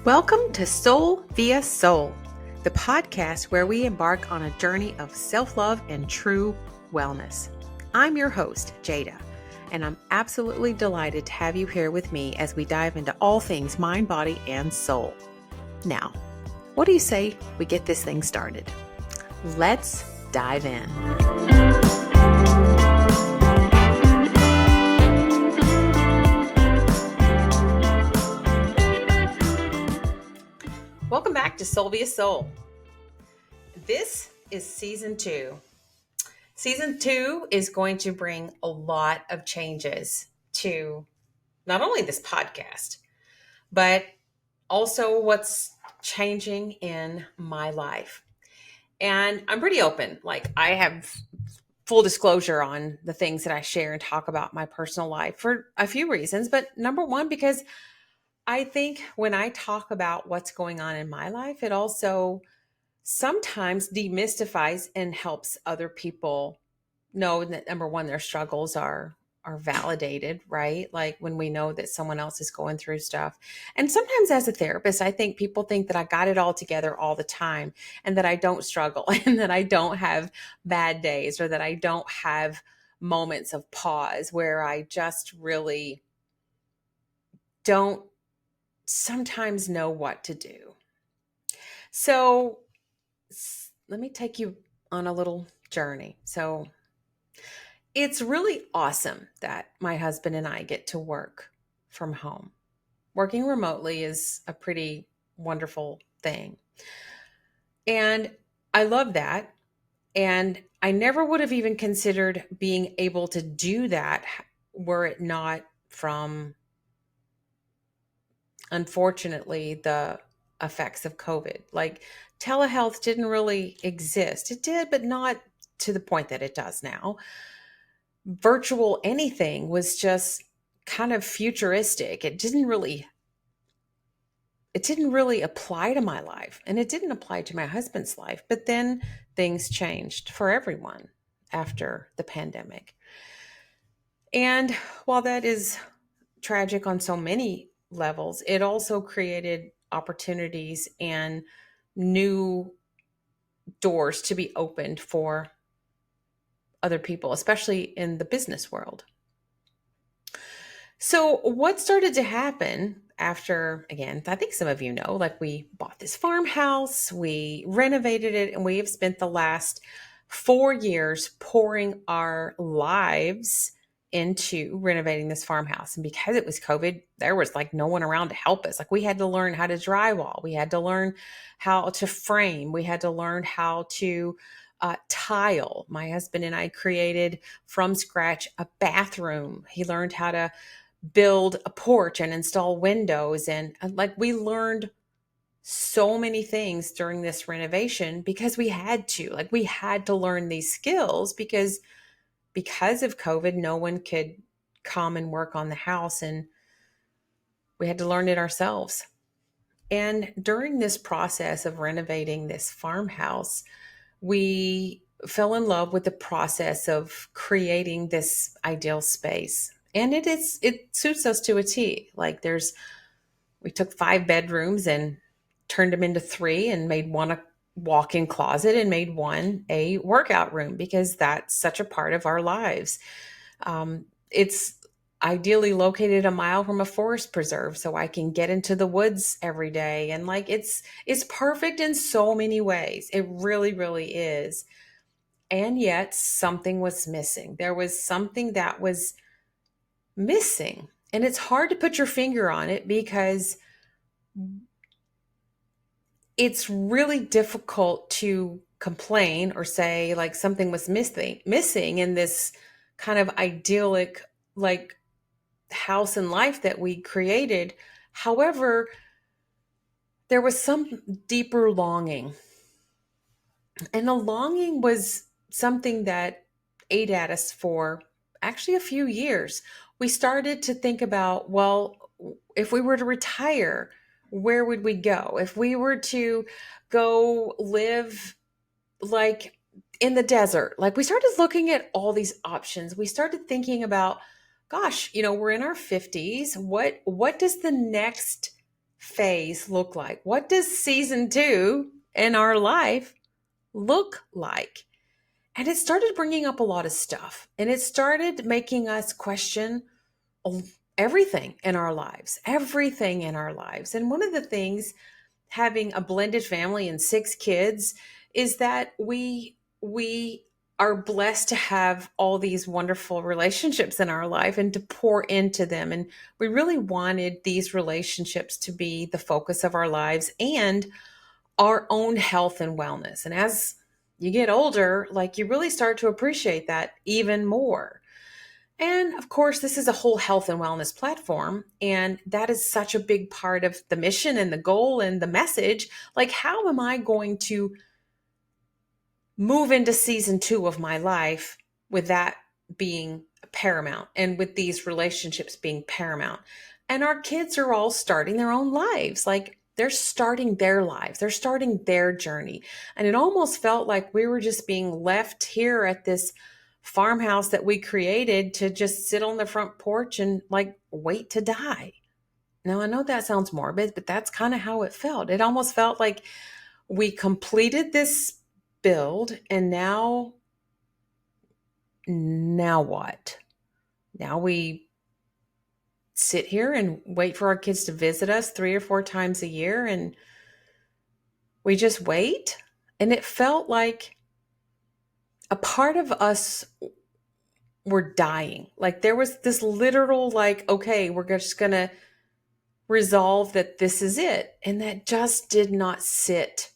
Welcome to Soul via Soul, the podcast where we embark on a journey of self-love and true wellness. I'm your host, Jada, and I'm absolutely delighted to have you here with me as we dive into all things mind, body, and soul. Now, what do you say we get this thing started? Let's dive in. Welcome back to Soul via Soul. This is season 2. Season 2 is going to bring a lot of changes to not only this podcast, but also what's changing in my life. And I'm pretty open. Like, I have full disclosure on the things that I share and talk about my personal life for a few reasons. But number one, because I think when I talk about what's going on in my life, it also sometimes demystifies and helps other people know that, number one, their struggles are validated, right? Like when we know that someone else is going through stuff. And sometimes as a therapist, I think people think that I got it all together all the time and that I don't struggle and that I don't have bad days or that I don't have moments of pause where I just really don't sometimes know what to do. So let me take you on a little journey. So it's really awesome that my husband and I get to work from home. Working remotely is a pretty wonderful thing. And I love that. And I never would have even considered being able to do that were it not from, unfortunately, the effects of COVID. Like, telehealth didn't really exist. It did, but not to the point that it does now. Virtual anything was just kind of futuristic. It didn't really apply to my life, and it didn't apply to my husband's life. But then things changed for everyone after the pandemic. And while that is tragic on so many levels, it also created opportunities and new doors to be opened for other people, especially in the business world. So what started to happen after, again, I think some of you know, like, we bought this farmhouse, we renovated it, and we have spent the last 4 years pouring our lives into renovating this farmhouse. And because it was COVID, there was like no one around to help us. Like, we had to learn how to drywall. We had to learn how to frame. We had to learn how to tile. My husband and I created from scratch a bathroom. He learned how to build a porch and install windows. And like, we learned so many things during this renovation because we had to. Like, we had to learn these skills because of COVID, no one could come and work on the house, and we had to learn it ourselves. And during this process of renovating this farmhouse, we fell in love with the process of creating this ideal space. And it suits us to a T. Like, we took 5 bedrooms and turned them into 3 and made one a walk-in closet and made one a workout room because that's such a part of our lives. It's ideally located a mile from a forest preserve, so I can get into the woods every day. And like, it's perfect in so many ways. It really, really is. And yet something was missing. There was something that was missing. And it's hard to put your finger on it because it's really difficult to complain or say like something was missing in this kind of idyllic, like, house and life that we created. However, there was some deeper longing. And the longing was something that ate at us for actually a few years. We started to think about, well, if we were to retire, where would we go? If we were to go live like in the desert, like, we started looking at all these options. We started thinking about gosh, we're in our 50s. What does the next phase look like? What does season 2 in our life look like? And it started bringing up a lot of stuff, and it started making us question everything in our lives, everything in our lives. And one of the things, having a blended family and 6 kids, is that we are blessed to have all these wonderful relationships in our life and to pour into them. And we really wanted these relationships to be the focus of our lives and our own health and wellness. And as you get older, like, you really start to appreciate that even more. And of course, this is a whole health and wellness platform. And that is such a big part of the mission and the goal and the message. Like, how am I going to move into season 2 of my life with that being paramount and with these relationships being paramount? And our kids are all starting their own lives. Like, they're starting their lives, they're starting their journey. And it almost felt like we were just being left here at this farmhouse that we created to just sit on the front porch and, like, wait to die. Now, I know that sounds morbid, but that's kind of how it felt. It almost felt like we completed this build, and now what? Now we sit here and wait for our kids to visit us 3 or 4 times a year, and we just wait. And it felt like a part of us were dying. Like, there was this literal, like, okay, we're just going to resolve that this is it. And that just did not sit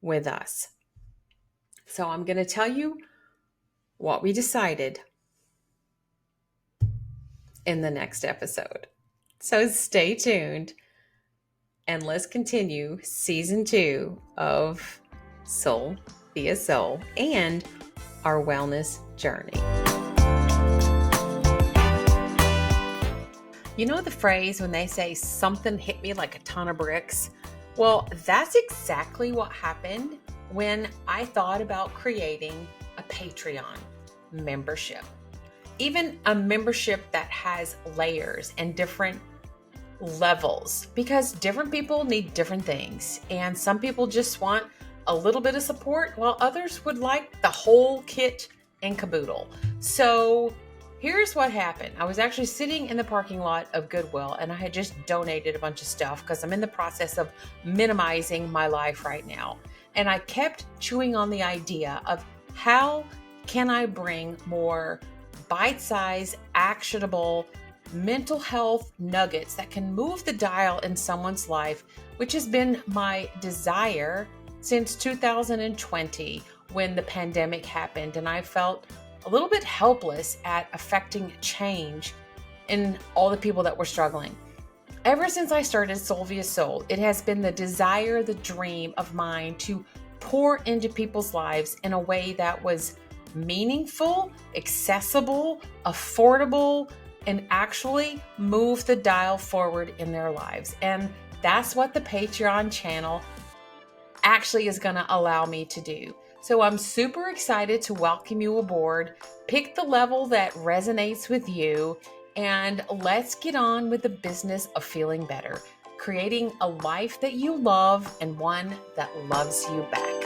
with us. So I'm going to tell you what we decided in the next episode. So stay tuned and let's continue season 2 of Soul via Soul and our wellness journey. You know the phrase when they say something hit me like a ton of bricks? Well, that's exactly what happened when I thought about creating a Patreon membership. Even a membership that has layers and different levels, because different people need different things. And some people just want a little bit of support, while others would like the whole kit and caboodle. So here's what happened. I was actually sitting in the parking lot of Goodwill, and I had just donated a bunch of stuff because I'm in the process of minimizing my life right now. And I kept chewing on the idea of how can I bring more bite-sized, actionable mental health nuggets that can move the dial in someone's life, which has been my desire since 2020 when the pandemic happened. And I felt a little bit helpless at affecting change in all the people that were struggling. Ever since I started Soul via Soul, it has been the desire, the dream of mine to pour into people's lives in a way that was meaningful, accessible, affordable, and actually move the dial forward in their lives. And that's what the Patreon channel actually is going to allow me to do. So I'm super excited to welcome you aboard. Pick the level that resonates with you, and let's get on with the business of feeling better, creating a life that you love and one that loves you back.